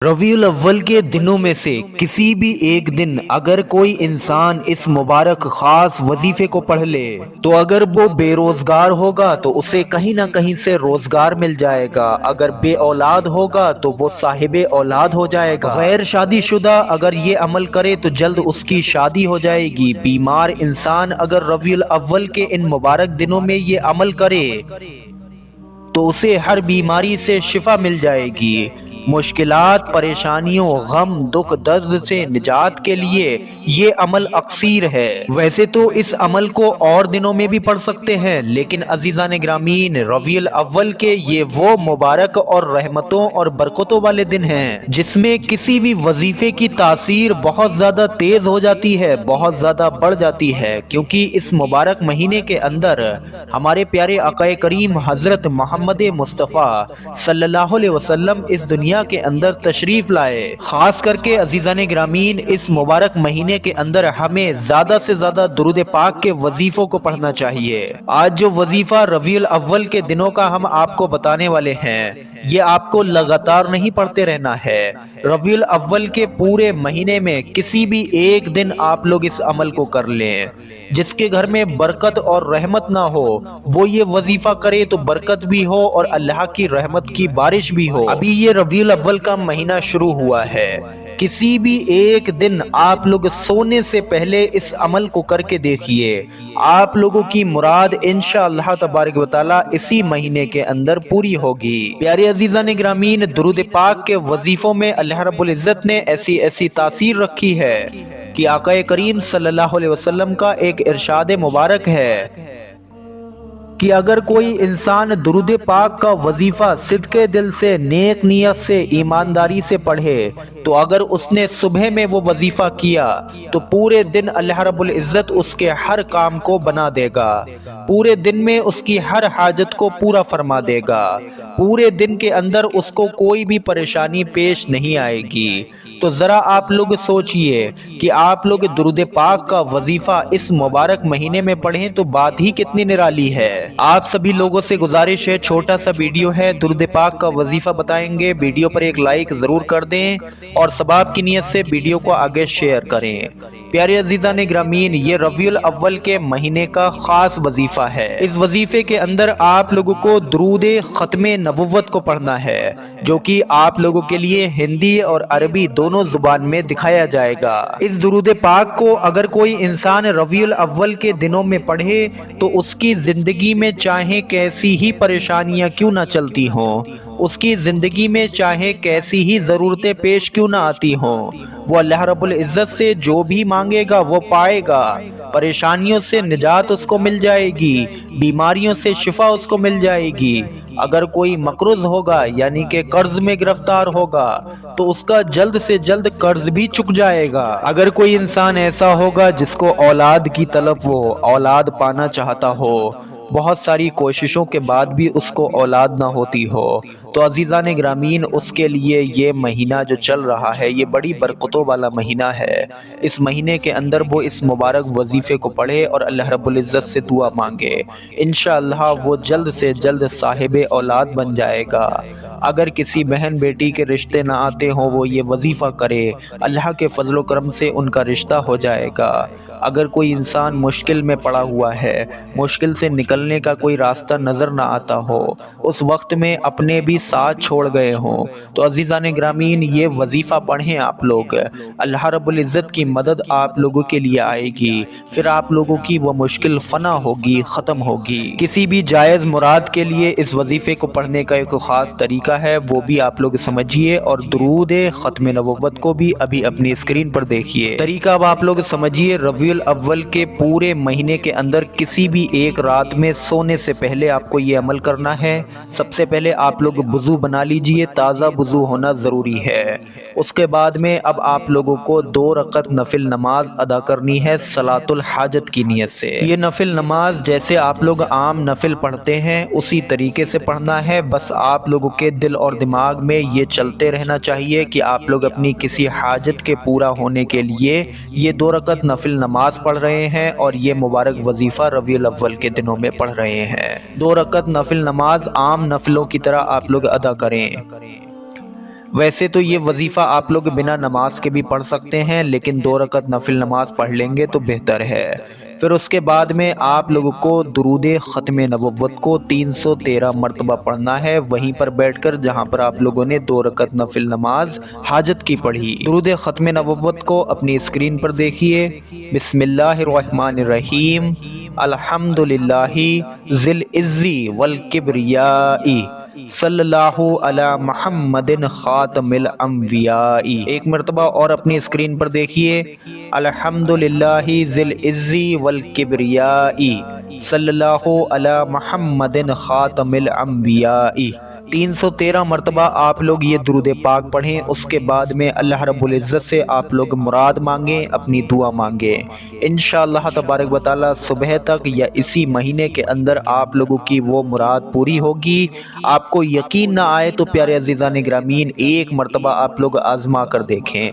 ربیع الاول کے دنوں میں سے کسی بھی ایک دن اگر کوئی انسان اس مبارک خاص وظیفے کو پڑھ لے تو اگر وہ بے روزگار ہوگا تو اسے کہیں نہ کہیں سے روزگار مل جائے گا، اگر بے اولاد ہوگا تو وہ صاحب اولاد ہو جائے گا، غیر شادی شدہ اگر یہ عمل کرے تو جلد اس کی شادی ہو جائے گی، بیمار انسان اگر ربیع الاول کے ان مبارک دنوں میں یہ عمل کرے تو اسے ہر بیماری سے شفا مل جائے گی، مشکلات، پریشانیوں، غم، دکھ، درد سے نجات کے لیے یہ عمل اکثیر ہے۔ ویسے تو اس عمل کو اور دنوں میں بھی پڑھ سکتے ہیں، لیکن عزیزان گرامین، ربیع الاول کے یہ وہ مبارک اور رحمتوں اور برکتوں والے دن ہیں جس میں کسی بھی وظیفے کی تاثیر بہت زیادہ تیز ہو جاتی ہے، بہت زیادہ بڑھ جاتی ہے، کیونکہ اس مبارک مہینے کے اندر ہمارے پیارے آقا کریم حضرت محمد مصطفیٰ صلی اللہ علیہ وسلم اس دنیا کے اندر تشریف لائے۔ خاص کر کے عزیزان گرامین، اس مبارک مہینے کے اندر ہمیں زیادہ سے زیادہ درود پاک کے وظیفوں کو پڑھنا چاہیے۔ آج جو وظیفہ ربیع الاول کے دنوں کا ہم آپ کو بتانے والے ہیں، یہ آپ کو لگاتار نہیں پڑھتے رہنا ہے۔ ربیع الاول کے پورے مہینے میں کسی بھی ایک دن آپ لوگ اس عمل کو کر لیں۔ جس کے گھر میں برکت اور رحمت نہ ہو وہ یہ وظیفہ کرے تو برکت بھی ہو اور اللہ کی رحمت کی بارش بھی ہو۔ ابھی یہ ربیع الاول کا مہینہ شروع ہوا ہے، کسی بھی ایک دن آپ لوگ سونے سے پہلے اس عمل کو کر کے دیکھیے، آپ لوگوں کی مراد انشاءاللہ تبارک و تعالی اسی مہینے کے اندر پوری ہوگی۔ پیارے عزیزان گرامین، درود پاک کے وظیفوں میں اللہ رب العزت نے ایسی تاثیر رکھی ہے کہ آقا کریم صلی اللہ علیہ وسلم کا ایک ارشاد مبارک ہے کہ اگر کوئی انسان درود پاک کا وظیفہ صدقے دل سے، نیک نیت سے، ایمانداری سے پڑھے تو اگر اس نے صبح میں وہ وظیفہ کیا تو پورے دن اللہ رب العزت اس کے ہر کام کو بنا دے گا، پورے دن میں اس کی ہر حاجت کو پورا فرما دے گا، پورے دن کے اندر اس کو کوئی بھی پریشانی پیش نہیں آئے گی۔ تو ذرا آپ لوگ سوچئے کہ آپ لوگ درود پاک کا وظیفہ اس مبارک مہینے میں پڑھیں تو بات ہی کتنی نرالی ہے۔ آپ سبھی لوگوں سے گزارش ہے، چھوٹا سا ویڈیو ہے، درود پاک کا وظیفہ بتائیں گے، ویڈیو پر ایک لائک ضرور کر دیں اور ثواب کی نیت سے ویڈیو کو آگے شیئر کریں۔ پیارے عزیزان گرامین، یہ ربیع الاول کے مہینے کا خاص وظیفہ ہے۔ اس وظیفے کے اندر آپ لوگوں کو درود ختم نبوت کو پڑھنا ہے، جو کہ آپ لوگوں کے لیے ہندی اور عربی دونوں زبان میں دکھایا جائے گا۔ اس درود پاک کو اگر کوئی انسان ربیع الاول کے دنوں میں پڑھے تو اس کی زندگی میں چاہے کیسی ہی پریشانیاں کیوں نہ چلتی ہوں، اس کی زندگی میں چاہے کیسی ہی ضرورتیں پیش کیوں نہ آتی ہوں، وہ اللہ رب العزت سے جو بھی مانگے گا وہ پائے گا، پریشانیوں سے نجات اس کو مل جائے گی، بیماریوں سے شفا اس کو مل جائے گی۔ اگر کوئی مقروض ہوگا یعنی کہ قرض میں گرفتار ہوگا تو اس کا جلد سے جلد قرض بھی چک جائے گا۔ اگر کوئی انسان ایسا ہوگا جس کو اولاد کی طلب ہو، اولاد پانا چاہتا ہو، بہت ساری کوششوں کے بعد بھی اس کو اولاد نہ ہوتی ہو، تو عزیزان گرامین اس کے لیے یہ مہینہ جو چل رہا ہے یہ بڑی برکتوں والا مہینہ ہے۔ اس مہینے کے اندر وہ اس مبارک وظیفے کو پڑھے اور اللہ رب العزت سے دعا مانگے، انشاءاللہ وہ جلد سے جلد صاحب اولاد بن جائے گا۔ اگر کسی بہن بیٹی کے رشتے نہ آتے ہوں وہ یہ وظیفہ کرے، اللہ کے فضل و کرم سے ان کا رشتہ ہو جائے گا۔ اگر کوئی انسان مشکل میں پڑا ہوا ہے، مشکل سے نکلنے کا کوئی راستہ نظر نہ آتا ہو، اس وقت میں اپنے بھی ساتھ چھوڑ گئے ہوں، تو عزیزان گرامین یہ وظیفہ پڑھیں آپ لوگ، اللہ رب العزت کی مدد آپ لوگوں کے لیے آئے گی، پھر آپ لوگوں کی وہ مشکل فنا ہوگی، ختم ہوگی۔ کسی بھی جائز مراد کے لیے اس وظیفے کو پڑھنے کا ایک خاص طریقہ ہے، وہ بھی آپ لوگ سمجھیے اور درود ختم نبوت کو بھی ابھی اپنی اسکرین پر دیکھیے۔ طریقہ اب آپ لوگ سمجھیے، ربیع الاول کے پورے مہینے کے اندر کسی بھی ایک رات میں سونے سے پہلے آپ کو یہ عمل کرنا ہے۔ سب سے پہلے آپ لوگ وضو بنا لیجئے، تازہ وضو ہونا ضروری ہے۔ اس کے بعد میں اب آپ لوگوں کو 2 رکعت نفل نماز ادا کرنی ہے صلاۃ الحاجت کی نیت سے۔ یہ نفل نماز جیسے آپ لوگ عام نفل پڑھتے ہیں اسی طریقے سے پڑھنا ہے، بس آپ لوگوں کے دل اور دماغ میں یہ چلتے رہنا چاہیے کہ آپ لوگ اپنی کسی حاجت کے پورا ہونے کے لیے یہ 2 رکعت نفل نماز پڑھ رہے ہیں اور یہ مبارک وظیفہ ربیع الاول کے دنوں میں پڑھ رہے ہیں۔ 2 رکعت نفل نماز عام نفلوں کی طرح آپ لوگ ادا کریں۔ ویسے تو یہ وظیفہ آپ لوگ بنا نماز کے بھی پڑھ سکتے ہیں، لیکن 2 رکعت نفل نماز پڑھ لیں گے تو بہتر ہے۔ پھر اس کے بعد میں آپ لوگوں کو درود ختم نبوت کو 313 مرتبہ پڑھنا ہے، وہیں پر بیٹھ کر جہاں پر آپ لوگوں نے 2 رکعت نفل نماز حاجت کی پڑھی۔ درود ختم نبوت کو اپنی اسکرین پر دیکھیے۔ بسم اللہ الرحمن الرحیم، الحمدللہ ذی العز والکبریاء، صلی اللہ علی محمد خاتم الانبیاء۔ ایک مرتبہ اور اپنی اسکرین پر دیکھیے، الحمدللہ ذی العز والکبریاء، صلی اللہ علی محمد خاتم الانبیاء۔ 313 مرتبہ آپ لوگ یہ درود پاک پڑھیں۔ اس کے بعد میں اللہ رب العزت سے آپ لوگ مراد مانگیں، اپنی دعا مانگیں۔ انشاءاللہ تبارک و تعالی صبح تک یا اسی مہینے کے اندر آپ لوگوں کی وہ مراد پوری ہوگی۔ آپ کو یقین نہ آئے تو پیارے عزیزان گرامین، ایک مرتبہ آپ لوگ آزما کر دیکھیں۔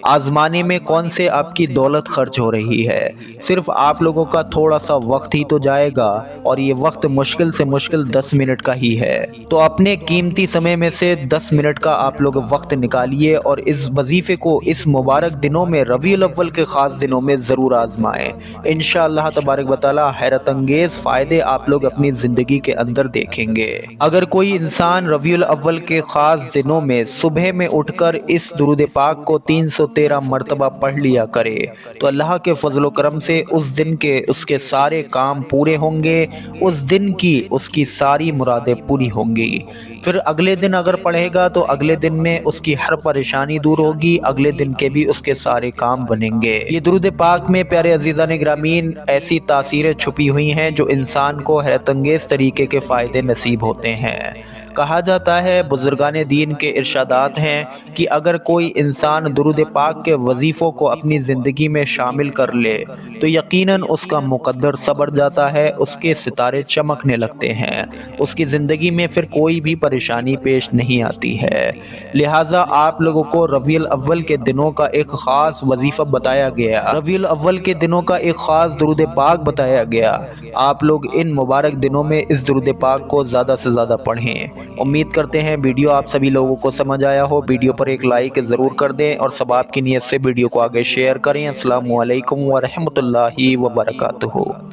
آزمانے میں کون سے آپ کی دولت خرچ ہو رہی ہے؟ صرف آپ لوگوں کا تھوڑا سا وقت ہی تو جائے گا، اور یہ وقت مشکل سے مشکل 10 منٹ کا ہی ہے۔ تو اپنے قیمتی سمے میں سے 10 منٹ کا آپ لوگ وقت نکالیے اور اس وظیفے کو اس مبارک دنوں میں، ربیع الاول کے خاص دنوں میں ضرور آزمائیں۔ انشاءاللہ تبارک و تعالی حیرت انگیز فائدے آپ لوگ اپنی زندگی کے اندر دیکھیں گے۔ اگر کوئی انسان ربیع الاول کے خاص دنوں میں صبح میں اٹھ کر اس درود پاک کو 313 مرتبہ پڑھ لیا کرے تو اللہ کے فضل و کرم سے اس دن کے اس کے سارے کام پورے ہوں گے، اس دن کی اس کی ساری مرادیں پوری ہوں گی۔ پھر اگلے دن اگر پڑھے گا تو اگلے دن میں اس کی ہر پریشانی دور ہوگی، اگلے دن کے بھی اس کے سارے کام بنیں گے۔ یہ درود پاک میں پیارے عزیزان گرامین ایسی تاثیریں چھپی ہوئی ہیں جو انسان کو حیرت انگیز طریقے کے فائدے نصیب ہوتے ہیں۔ کہا جاتا ہے، بزرگان دین کے ارشادات ہیں کہ اگر کوئی انسان درود پاک کے وظیفوں کو اپنی زندگی میں شامل کر لے تو یقیناً اس کا مقدر سنور جاتا ہے، اس کے ستارے چمکنے لگتے ہیں، اس کی زندگی میں پھر کوئی بھی پریشانی پیش نہیں آتی ہے۔ لہٰذا آپ لوگوں کو ربیع الاول کے دنوں کا ایک خاص وظیفہ بتایا گیا، ربیع الاول کے دنوں کا ایک خاص درود پاک بتایا گیا۔ آپ لوگ ان مبارک دنوں میں اس درود پاک کو زیادہ سے زیادہ پڑھیں۔ امید کرتے ہیں ویڈیو آپ سبھی لوگوں کو سمجھ آیا ہو۔ ویڈیو پر ایک لائک ضرور کر دیں اور ثواب کی نیت سے ویڈیو کو آگے شیئر کریں۔ السلام علیکم ورحمۃ اللہ وبرکاتہ۔